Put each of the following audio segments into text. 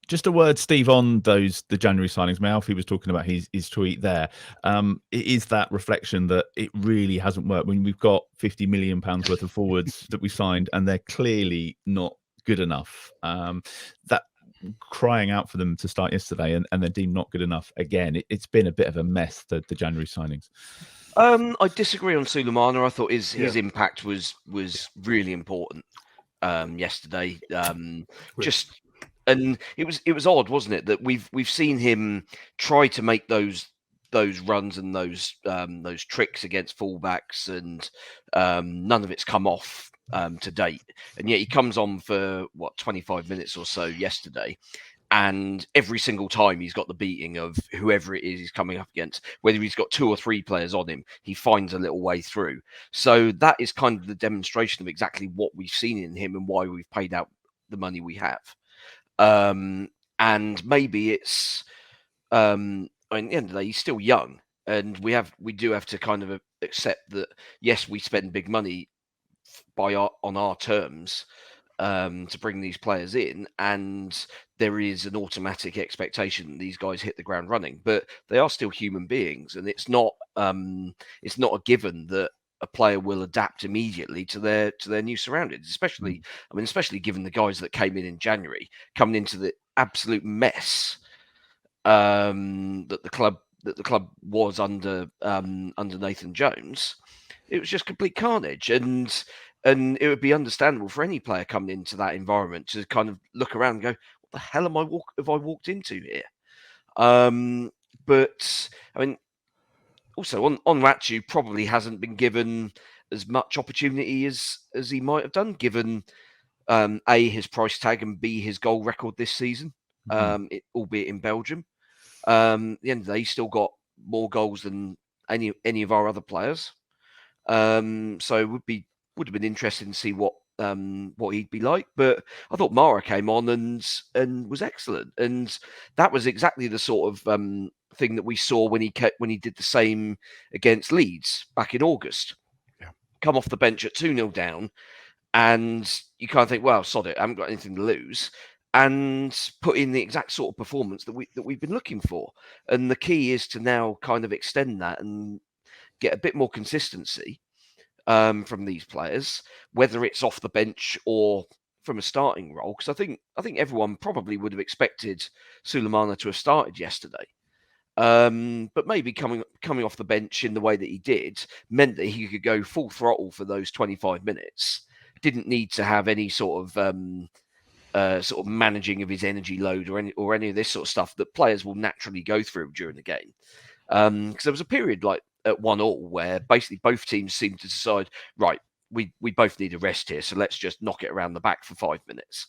Just a word, Steve, on the January signings. Alfie was talking about his tweet there. It is that reflection that it really hasn't worked. When we've got £50 million worth of forwards that we signed, and they're clearly not good enough. That crying out for them to start yesterday, and they're deemed not good enough again. It's been a bit of a mess, the January signings. I disagree on Sulemana. I thought his impact was really important yesterday. And it was odd, wasn't it, that we've seen him try to make those runs and those tricks against fullbacks, and none of it's come off to date. And yet he comes on for 25 minutes or so yesterday, and every single time he's got the beating of whoever it is he's coming up against, whether he's got 2 or 3 players on him, he finds a little way through. So that is kind of the demonstration of exactly what we've seen in him and why we've paid out the money we have. And maybe it's at the end of the day, he's still young, and we do have to kind of accept that, yes, we spend big money on our terms to bring these players in, and there is an automatic expectation that these guys hit the ground running, but they are still human beings, and it's not a given that a player will adapt immediately to their new surroundings, especially given the guys that came in January, coming into the absolute mess that the club was under Nathan Jones. It was just complete carnage, and it would be understandable for any player coming into that environment to kind of look around and go, "What the hell have I walked into here?" But I mean, also on Ratchu probably hasn't been given as much opportunity as he might have done, given A, his price tag, and B, his goal record this season, albeit in Belgium. At the end of the day, he's still got more goals than any of our other players. So it would have been interesting to see what he'd be like. But I thought Mara came on and was excellent, and that was exactly the sort of thing that we saw when he did the same against Leeds back in August. Yeah. Come off the bench at 2-0 down, and you kind of think, well, sod it, I haven't got anything to lose, and put in the exact sort of performance that we've been looking for. And the key is to now kind of extend that and get a bit more consistency from these players, whether it's off the bench or from a starting role. Because I think everyone probably would have expected Sulemana to have started yesterday. But maybe coming off the bench in the way that he did meant that he could go full throttle for those 25 minutes. Didn't need to have any sort of managing of his energy load or any of this sort of stuff that players will naturally go through during the game. Because there was a period like at 1-1 where basically both teams seemed to decide, right, we both need a rest here, so let's just knock it around the back for 5 minutes.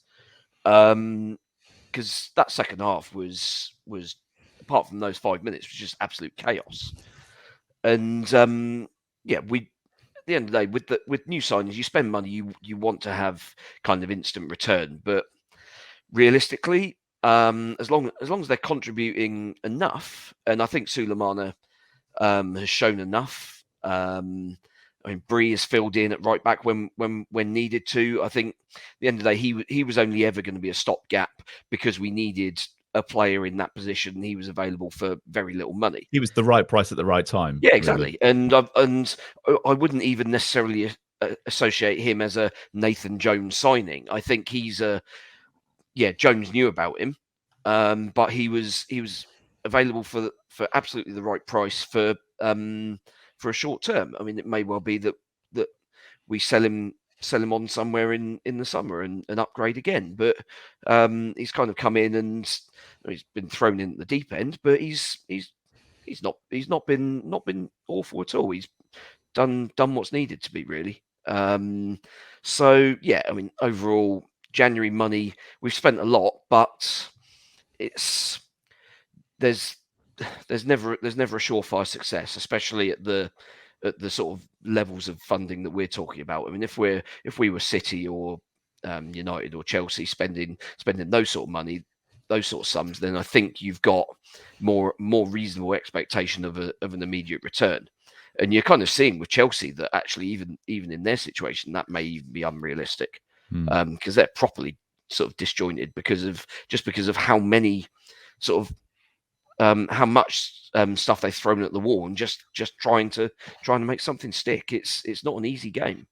Because that second half was apart from those 5 minutes, was just absolute chaos. And at the end of the day, with new signings, you spend money, you want to have kind of instant return, but realistically, as long as they're contributing enough, and I think Sulemana has shown enough. I mean, Bree is filled in at right back when needed to. I think at the end of the day, he was only ever going to be a stopgap because we needed a player in that position. He was available for very little money. He was the right price at the right time. Yeah, exactly. Really. And I wouldn't even necessarily associate him as a Nathan Jones signing. I think Jones knew about him, but he was available for absolutely the right price for a short term. I mean, it may well be that we sell him on somewhere in the summer and upgrade again. But he's kind of come in and he's been thrown in at the deep end, but he's not been awful at all. He's done what's needed to be, really. So yeah, I mean, overall, January money, we've spent a lot, but there's never a surefire success, especially at the sort of levels of funding that we're talking about. I mean, if we were City or United or Chelsea spending those sort of money, those sort of sums, then I think you've got more reasonable expectation of an immediate return. And you're kind of seeing with Chelsea that actually even in their situation that may even be unrealistic, because they're properly sort of disjointed because of how many sort of how much stuff they've thrown at the wall and just trying to make something stick. It's not an easy game.